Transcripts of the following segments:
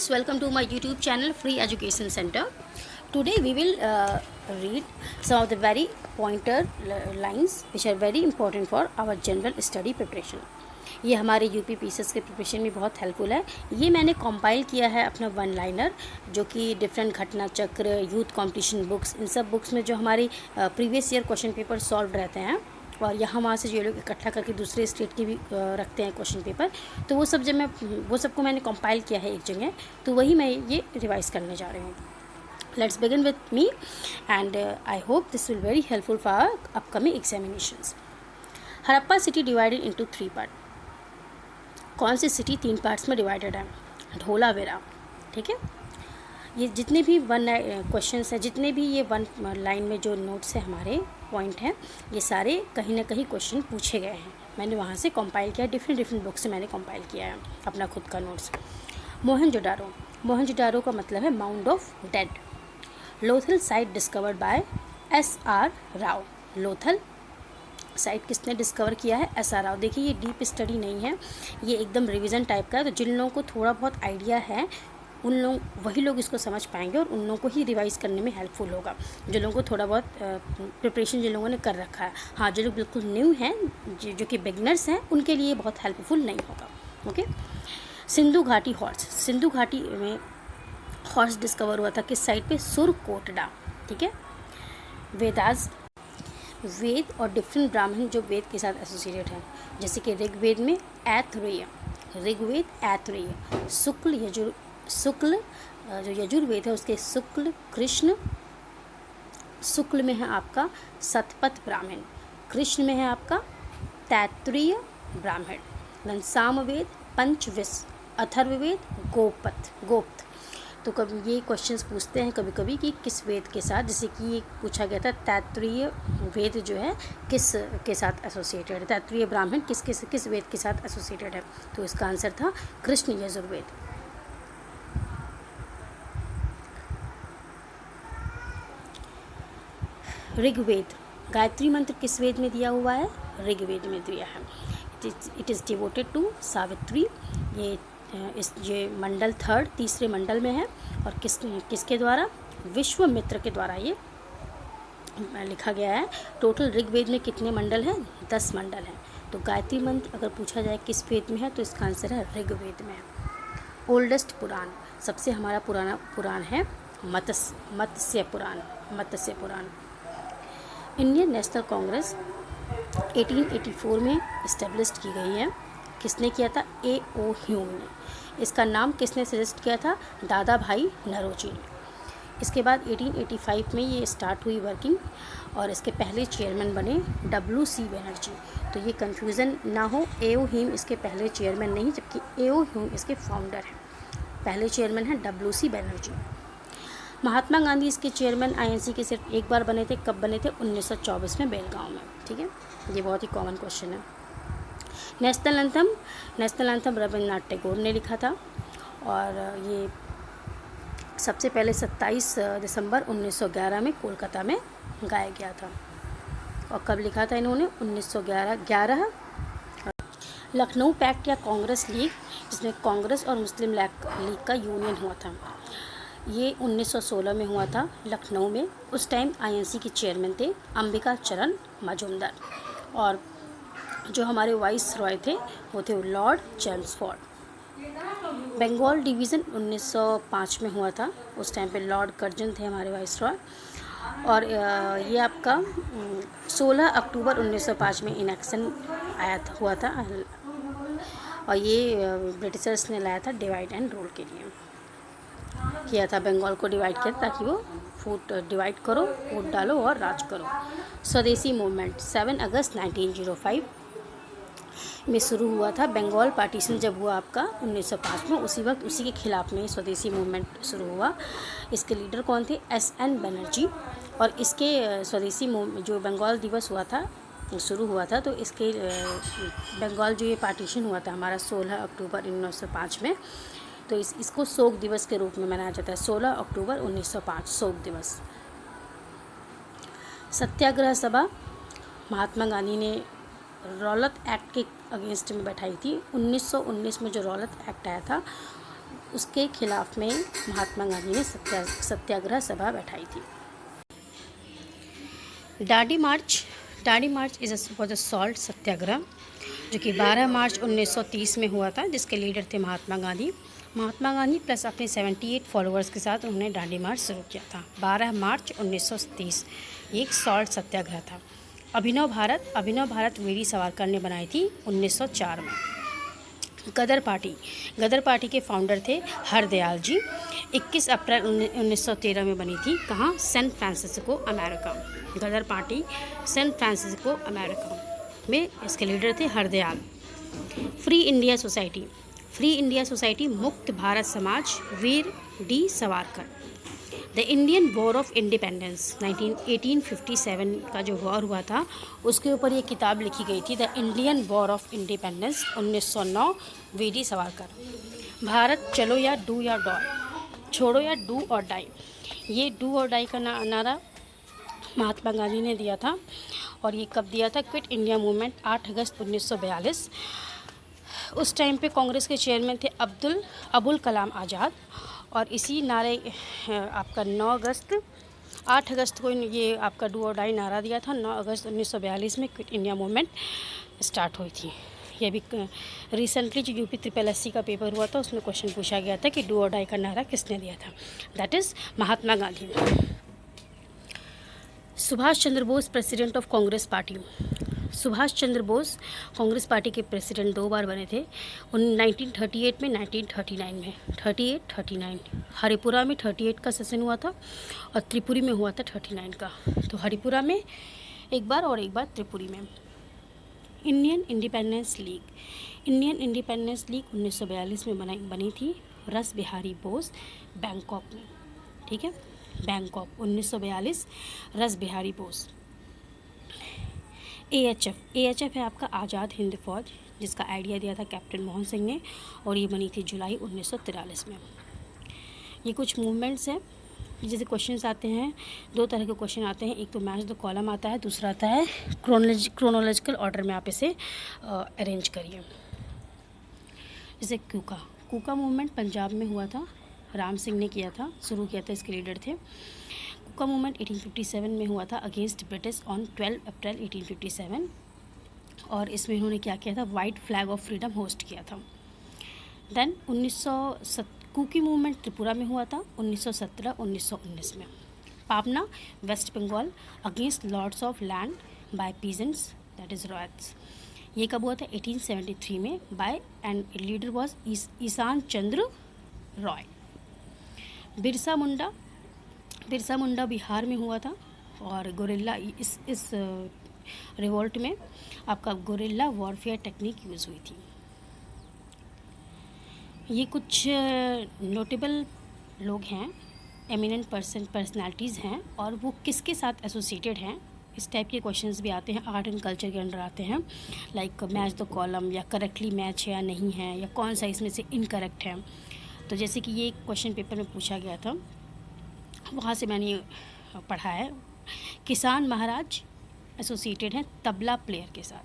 guys, welcome to my YouTube channel Free Education Center. Today we will read some of the very pointer lines which are very important for our general study preparation. ये हमारे UP PCS के preparation में बहुत helpful है. ये मैंने compile किया है अपना वन लाइनर, जो कि डिफरेंट घटना चक्र, यूथ कंपटीशन बुक्स, इन सब बुक्स में जो हमारी previous year question paper solve रहते हैं और यहाँ वहाँ से जो लोग इकट्ठा करके दूसरे स्टेट के भी रखते हैं क्वेश्चन पेपर, तो वो सब जब मैं वो सबको मैंने कंपाइल किया है एक जगह, तो वही मैं ये रिवाइज करने जा रही हूँ. Let's begin with me and I hope this will very helpful for our upcoming examinations. Harappa city divided into 3 part. कौन सी सिटी 3 पार्ट्स में डिवाइडेड है? धोलावीरा. ठीक है. ये जितने भी वन क्वेश्चंस हैं, जितने भी ये वन लाइन में जो नोट्स है हमारे पॉइंट हैं, ये सारे कहीं ना कहीं क्वेश्चन पूछे गए हैं. मैंने वहाँ से कंपाइल किया, डिफरेंट बुक से मैंने कंपाइल किया है अपना खुद का नोट्स. मोहनजोदारो. मोहनजोदारो का मतलब है mound of dead. Lothal site discovered by SR Rao. Lothal site किसने डिस्कवर किया है? SR राव. देखिए ये डीप स्टडी नहीं है, ये एकदम रिवीजन टाइप का है, तो जिन लोगों को थोड़ा बहुत आइडिया है उन लोग वही लोग इसको समझ पाएंगे और उन लोगों को ही रिवाइज़ करने में हेल्पफुल होगा. जो लोगों को थोड़ा बहुत प्रिपरेशन जिन लोगों ने कर रखा है, हाँ जो लोग बिल्कुल न्यू हैं, जो कि बिगनर्स हैं, उनके लिए बहुत हेल्पफुल नहीं होगा. ओके. सिंधु घाटी हॉर्स. सिंधु घाटी में हॉर्स डिस्कवर हुआ था किस साइड पे? सुरकोटडा. ठीक है. वेदास. वेद और डिफरेंट ब्राह्मण जो वेद के साथ एसोसिएटेड हैं, जैसे कि ऋग्वेद में ऐतरेय, ऋग्वेद ऐतरेय. शुक्ल जो यजुर्वेद है उसके शुक्ल कृष्ण. शुक्ल में है आपका सतपथ ब्राह्मण, कृष्ण में है आपका तैत्रीय ब्राह्मण. देन सामवेद पंचविश, अथर्ववेद गोप्त. तो कभी ये क्वेश्चंस पूछते हैं कभी कभी कि किस वेद के साथ, जैसे कि ये पूछा गया था तैत्रीय वेद जो है किस के साथ एसोसिएटेड है, तैत्रीय ब्राह्मण किस वेद के साथ एसोसिएटेड है, तो इसका आंसर था कृष्ण यजुर्वेद. ऋग्वेद. गायत्री मंत्र किस वेद में दिया हुआ है? ऋग्वेद में दिया है. It is devoted to Savitri. ये मंडल तीसरे मंडल में है और किसके द्वारा? विश्वामित्र के द्वारा ये लिखा गया है. टोटल ऋग्वेद में कितने मंडल हैं? 10 मंडल हैं. तो गायत्री मंत्र अगर पूछा जाए किस वेद में है, तो इसका आंसर है ऋग्वेद में है. ओल्डेस्ट पुराण. सबसे हमारा पुराना पुराण है मत्स्य पुराण. इंडियन नेशनल कांग्रेस 1884 में इस्टेब्लिश्ड की गई है. किसने किया था? A.O. ह्यूम ने. इसका नाम किसने सजेस्ट किया था? दादा भाई नौरोजी ने. इसके बाद 1885 में ये स्टार्ट हुई वर्किंग और इसके पहले चेयरमैन बने W.C. बनर्जी. तो ये कंफ्यूजन ना हो, A.O. ह्यूम इसके पहले चेयरमैन नहीं, जबकि A.O. ह्यूम इसके फाउंडर हैं. पहले चेयरमैन हैं W.C. बनर्जी. महात्मा गांधी इसके चेयरमैन INC के सिर्फ एक बार बने थे. कब बने थे? 1924 में बेलगांव में. ठीक है. ये बहुत ही कॉमन क्वेश्चन है. नेशनल एंथम रविन्द्रनाथ टैगोर ने लिखा था और ये सबसे पहले 27 दिसंबर 1911 में कोलकाता में गाया गया था. और कब लिखा था इन्होंने? 1911. लखनऊ पैक्ट या कांग्रेस लीग, जिसमें कांग्रेस और मुस्लिम लीग का यूनियन हुआ था, ये 1916 में हुआ था लखनऊ में. उस टाइम INC के चेयरमैन थे अंबिका चरण मजूमदार और जो हमारे वाइस रॉय थे वो थे लॉर्ड चेम्सफोर्ड. बंगाल डिवीज़न 1905 में हुआ था. उस टाइम पे लॉर्ड कर्जन थे हमारे वाइस रॉय. और ये आपका 16 अक्टूबर 1905 में इनेक्शन हुआ था और ये ब्रिटिशर्स ने लाया था डिवाइड एंड रूल के लिए किया था. बंगाल को डिवाइड किया ताकि वो फूट डिवाइड करो, वोट डालो और राज करो. स्वदेशी मूवमेंट 7 अगस्त 1905 में शुरू हुआ था. बंगाल पार्टीशन जब हुआ आपका 1905 में, उसी वक्त उसी के खिलाफ में स्वदेशी मूवमेंट शुरू हुआ. इसके लीडर कौन थे? SN बनर्जी. और इसके स्वदेशी जो बंगाल दिवस हुआ था, शुरू हुआ था, तो इसके बंगाल जो ये पार्टीशन हुआ था हमारा 16 अक्टूबर 1905 में, तो इसको शोक दिवस के रूप में मनाया जाता है. 16 अक्टूबर 1905 शोक दिवस. सत्याग्रह सभा महात्मा गांधी ने रौलत एक्ट के अगेंस्ट में बैठाई थी. 1919 में जो रौलत एक्ट आया था उसके खिलाफ में महात्मा गांधी ने सत्याग्रह सभा बैठाई थी। डांडी मार्च इज़ फॉर द सॉल्ट सत्याग्रह, जो कि 12 मार्च 1930 में हुआ था, जिसके लीडर थे महात्मा गांधी प्लस अपने 78 फॉलोअर्स के साथ उन्होंने डांडी मार्च शुरू किया था। 12 मार्च 1930 एक सॉल्ट सत्याग्रह था। अभिनव भारत वीर सावरकर ने बनाई थी 1904 में। गदर पार्टी के फाउंडर थे हरदयाल जी। 21 अप्रैल 1913 में बनी थी। कहाँ? San Francisco America. Ghadar party San Francisco America में इसके लीडर थे हरदयाल। फ्री इंडिया सोसाइटी मुक्त भारत समाज Veer D Savarkar. The Indian war of independence 1857 का जो वॉर हुआ था उसके ऊपर ये किताब लिखी गई थी, the Indian war of independence 1909 V D Savarkar. Bharat चलो या डू या डाई, छोड़ो या डू और डाई, ये डू और डाई का नारा महात्मा गांधी ने दिया था। और ये कब दिया था? क्विट इंडिया मूवमेंट 8 अगस्त 1942। उस टाइम पे कांग्रेस के चेयरमैन थे अबुल कलाम आज़ाद। और इसी नारे आपका 8 अगस्त को ये आपका डू और डाई नारा दिया था। 9 अगस्त 1942 में क्विट इंडिया मूवमेंट स्टार्ट हुई थी। ये भी रिसेंटली जो यूपी SSS का पेपर हुआ था उसमें क्वेश्चन पूछा गया था कि डू और डाई का नारा किसने दिया था? That is Mahatma Gandhi. Subhash Chandra Bose president of Congress party. Subhash Chandra Bose Congress party के प्रेसिडेंट 2 बार बने थे, 1938 में, 1939 में। 39 हरिपुरा में 38 का सेशन हुआ था और त्रिपुरी में हुआ था 39 का। तो हरिपुरा में एक बार और एक बार त्रिपुरी में। इंडियन इंडिपेंडेंस लीग 1942 में बनी थी रस बिहारी बोस बैंकॉक में। ठीक है, बैंकॉक 1942 रस बिहारी बोस। AHF है आपका आज़ाद हिंद फौज, जिसका आइडिया दिया था कैप्टन मोहन सिंह ने, और ये बनी थी जुलाई 1943 में। ये कुछ मूवमेंट्स हैं। जैसे क्वेश्चंस आते हैं, 2 तरह के क्वेश्चन आते हैं, एक तो मैच द कॉलम आता है, दूसरा आता है क्रोनोलॉजिकल ऑर्डर में आप इसे अरेंज करिए। जैसे कूका मूवमेंट पंजाब में हुआ था, राम सिंह ने शुरू किया था, इसके लीडर थे। कूका मूवमेंट 1857 में हुआ था अगेंस्ट ब्रिटिश ऑन 12 अप्रैल 1857, और इसमें इन्होंने क्या किया था? White flag of freedom host किया था। देन कुकी मूवमेंट त्रिपुरा में हुआ था 1917-1919 में। Pabna West Bengal against lords of land by peasants, that is riots, ये कब हुआ था? 1873 में, by and leader was Ishan Chandra Roy. Birsa Munda Bihar में हुआ था, और गोरिल्ला इस रिवोल्ट में आपका गोरिल्ला वॉरफेयर टेक्निक यूज़ हुई थी। ये कुछ नोटेबल लोग हैं, एमिनेंट पर्सनालिटीज़ हैं, और वो किसके साथ एसोसिएटेड हैं, इस टाइप के क्वेश्चंस भी आते हैं, आर्ट एंड कल्चर के अंडर आते हैं। लाइक मैच द कॉलम, या करेक्टली मैच है या नहीं है, या कौन सा इसमें से इनकरेक्ट है। तो जैसे कि ये क्वेश्चन पेपर में पूछा गया था, वहाँ से मैंने पढ़ा है। किसान महाराज एसोसिएटेड हैं तबला प्लेयर के साथ।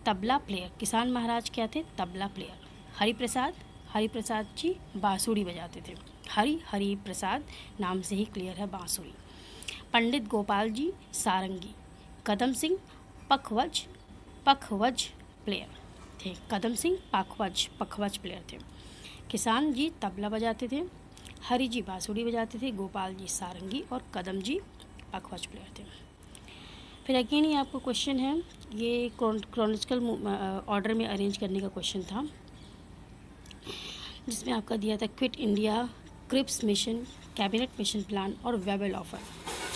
तबला प्लेयर, किसान महाराज क्या थे? तबला प्लेयर। हरिप्रसाद जी बांसुरी बजाते थे। हरिप्रसाद नाम से ही क्लियर है, बांसुरी। पंडित गोपाल जी सारंगी। कदम सिंह पखवज प्लेयर थे। कदम सिंह पखवज प्लेयर थे। किसान जी तबला बजाते थे, हरि जी बांसुरी बजाते थे, गोपाल जी सारंगी, और कदम जी पखवज प्लेयर थे। फिर अगेन ये आपको क्वेश्चन है, ये क्रोनोलॉजिकल ऑर्डर में अरेंज करने का क्वेश्चन था, जिसमें आपका दिया था quit India, Cripps mission, cabinet mission plan और वेबल ऑफर।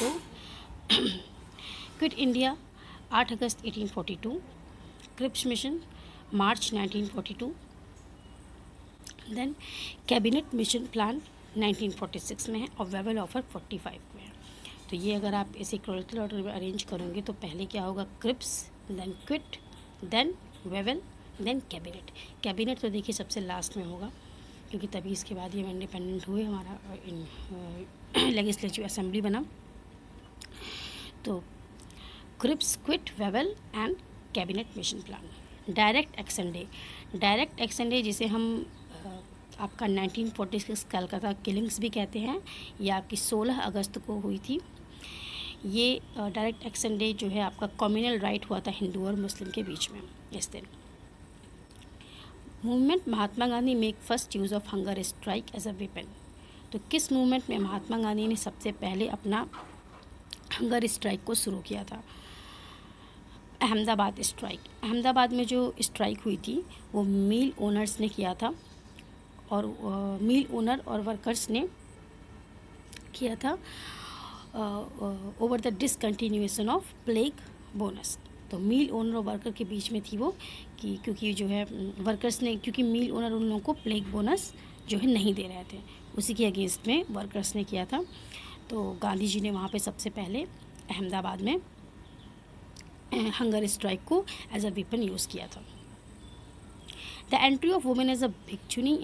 तो क्विट इंडिया 8 अगस्त 1842, क्रिप्स मिशन मार्च 1942, देन कैबिनेट मिशन प्लान 1946 में है, और वेबल ऑफर 45 में है। तो ये अगर आप इसे क्रोनोलॉजिकल ऑर्डर में अरेंज करोगे तो पहले क्या होगा? Cripps, then Quit, then Wavell, then cabinet तो देखिए सबसे लास्ट में होगा, क्योंकि तभी इसके बाद ये इंडिपेंडेंट हुए, हमारा लेजिस्लेटिव असेंबली बना। तो Cripps, Quit, Wavell and cabinet mission plan. Direct action day जिसे हम आपका 1946 कलकत्ता किलिंग्स भी कहते हैं, ये आपकी 16 अगस्त को हुई थी। ये डायरेक्ट एक्शन डे जो है आपका कम्युनल राइट हुआ था हिंदू और मुस्लिम के बीच में इस दिन। Movement Mahatma Gandhi make first use of hunger strike as a weapon. तो किस मूवमेंट में महात्मा गांधी ने सबसे पहले अपना हंगर स्ट्राइक को शुरू किया था? अहमदाबाद स्ट्राइक। अहमदाबाद में जो स्ट्राइक हुई थी वो मिल ओनर्स ने किया था, और मिल ओनर और वर्कर्स ने किया था over the discontinuation of plague bonus. तो मिल ओनर और वर्कर के बीच में थी वो कि क्योंकि जो है वर्कर्स ने, क्योंकि मिल ओनर उन लोगों को प्लेग बोनस जो है नहीं दे रहे थे, उसी के अगेंस्ट में वर्कर्स ने किया था। तो गांधी जी ने वहाँ पे सबसे पहले अहमदाबाद में हंगर स्ट्राइक को एज अ वेपन यूज़ किया था। The entry of women as a bhikshuni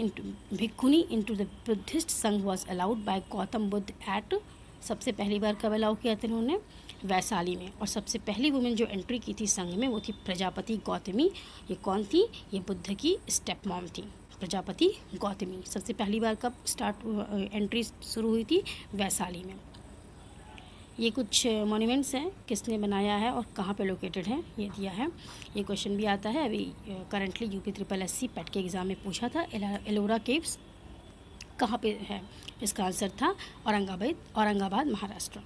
into the Buddhist Sangha was allowed by Gautam Buddha at. सबसे पहली बार कब अलाउ किया था इन्होंने? वैशाली में। और सबसे पहली वुमेन जो एंट्री की थी संघ में वो थी प्रजापति गौतमी। ये कौन थी? ये बुद्ध की स्टेप मॉम थी, प्रजापति गौतमी। सबसे पहली बार कब एंट्री शुरू हुई थी? वैशाली में। ये कुछ मॉन्यूमेंट्स हैं, किसने बनाया है और कहाँ पे लोकेटेड है ये दिया है। ये क्वेश्चन भी आता है अभी करंटली यूपी SSSC पेट के एग्ज़ाम में पूछा था। एलोरा केव्स कहाँ पे है? इसका आंसर था औरंगाबाद महाराष्ट्र।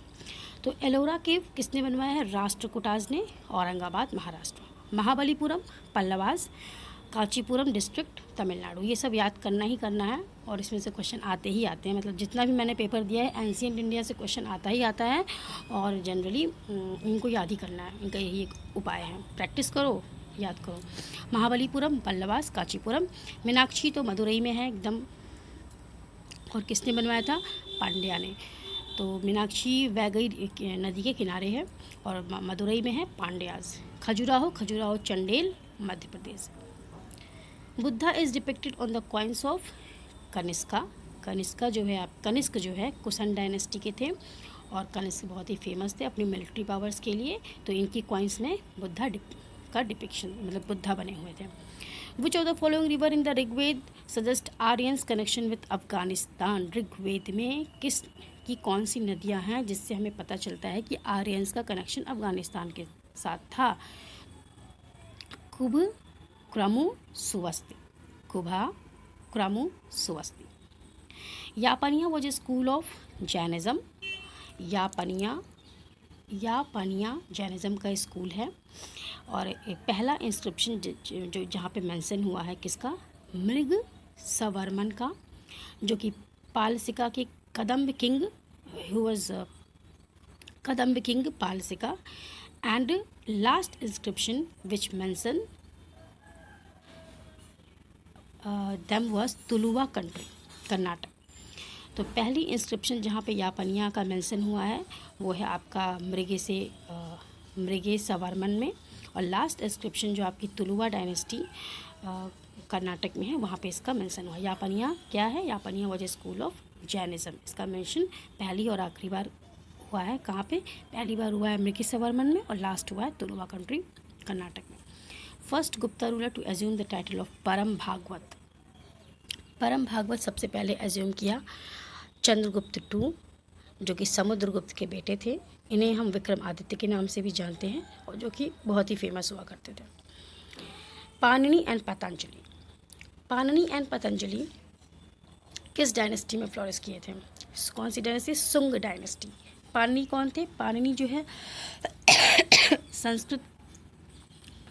तो एलोरा केव किसने बनवाया है? राष्ट्रकूटाज ने, औरंगाबाद महाराष्ट्र। महाबलीपुरम पल्लवाज, कांचीपुरम डिस्ट्रिक्ट तमिलनाडु। ये सब याद करना ही करना है और इसमें से क्वेश्चन आते ही आते हैं। मतलब जितना भी मैंने पेपर दिया है एंशिएंट इंडिया से क्वेश्चन आता ही आता है और जनरली इनको याद ही करना है। इनका यही एक उपाय है, प्रैक्टिस करो, याद करो। महाबलीपुरम, पल्लवास, कांचीपुरम। मीनाक्षी तो मदुरई में है एकदम, और किसने बनवाया था? पांड्या ने। तो मीनाक्षी वैगई नदी के किनारे है और मदुरई में है Pandyas. Khajuraho Chandel, Madhya Pradesh. Buddha is depicted on the coins of Kanishka. Kanishka जो है कुशन डायनेस्टी के थे और कनिष्क बहुत ही फेमस थे अपनी मिलिट्री पावर्स के लिए। तो इनकी कॉइन्स में बुद्धा का डिपिक्शन, मतलब बुद्धा बने हुए थे। Which of the following river in the Rigveda suggest Aryans connection with Afghanistan. Rigveda में किस की कौन सी नदियां हैं जिससे हमें पता चलता है कि आर्यंस का कनेक्शन अफगानिस्तान के साथ था? Kubha, Krumu, Suvastu. Kubha, Krumu, Suvastu. Yapaniya was a school of Jainism. Yapaniya Jainism का स्कूल है। और पहला इंस्क्रिप्शन जो जहाँ पे मेंशन हुआ है किसका? मृग सवर्मन का, जो कि पालसिका के Kadamba king Palasika. And last inscription which mention them was Tuluva country, Karnataka. तो पहली इंस्क्रिप्शन जहाँ पे यापनिया का मेंशन हुआ है वो है आपका मृगे सवर्मन में, और लास्ट इंस्क्रिप्शन जो आपकी तुलुवा डायनेस्टी कर्नाटक में है वहाँ पे इसका मेंशन हुआ। यापनिया क्या है? Yapaniya was a school of Jainism. इसका मेंशन पहली और आखिरी बार हुआ है कहाँ पे? पहली बार हुआ है मृगे सवर्मन में और लास्ट हुआ है तुलुवा कंट्री कर्नाटक में। First Gupta ruler to assume the title of Param Bhagavata. परम भागवत सबसे पहले एज्यूम किया चंद्रगुप्त II, जो कि समुद्रगुप्त के बेटे थे। इन्हें हम विक्रमादित्य के नाम से भी जानते हैं और जो कि बहुत ही फेमस हुआ करते थे। पाणिनि एंड पतंजलि किस डायनेस्टी में फ्लोरिश किए थे? कौन सी डायनेस्टी? सुंग डायनेस्टी। पाणिनि कौन थे? पाणिनि जो है संस्कृत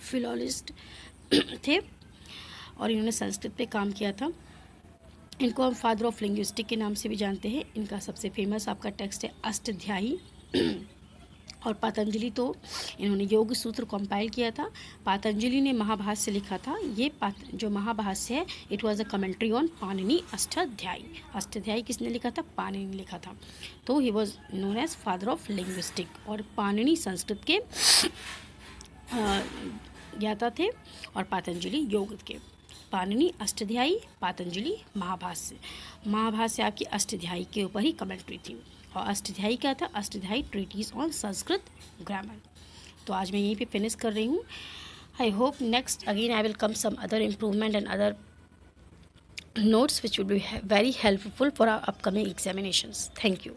फिलोलॉजिस्ट थे और इन्होंने संस्कृत पे काम किया था। इनको हम फादर ऑफ लिंग्विस्टिक के नाम से भी जानते हैं। इनका सबसे फेमस आपका टेक्स्ट है अष्टाध्यायी। और पतंजलि तो इन्होंने योग सूत्र कंपाइल किया था। पतंजलि ने महाभाष्य लिखा था। ये जो महाभाष्य है it was a commentary on Panini Ashtadhyayi. Ashtadhyayi किसने लिखा था? पाणिनि ने लिखा था। तो he was known as father of linguistic. और पाणिनि संस्कृत के ज्ञाता थे और पतंजलि योग के। पाणिनि अष्टाध्यायी, पतंजलि महाभाष्य आपकी अष्टाध्यायी के ऊपर ही कमेंट्री थी। और अष्टाध्यायी क्या था? Ashtadhyayi treatise on Sanskrit grammar. तो आज मैं यहीं पे फिनिश कर रही हूँ। I hope next again I will come some other improvement and other notes which will be very helpful for our upcoming examinations. Thank you.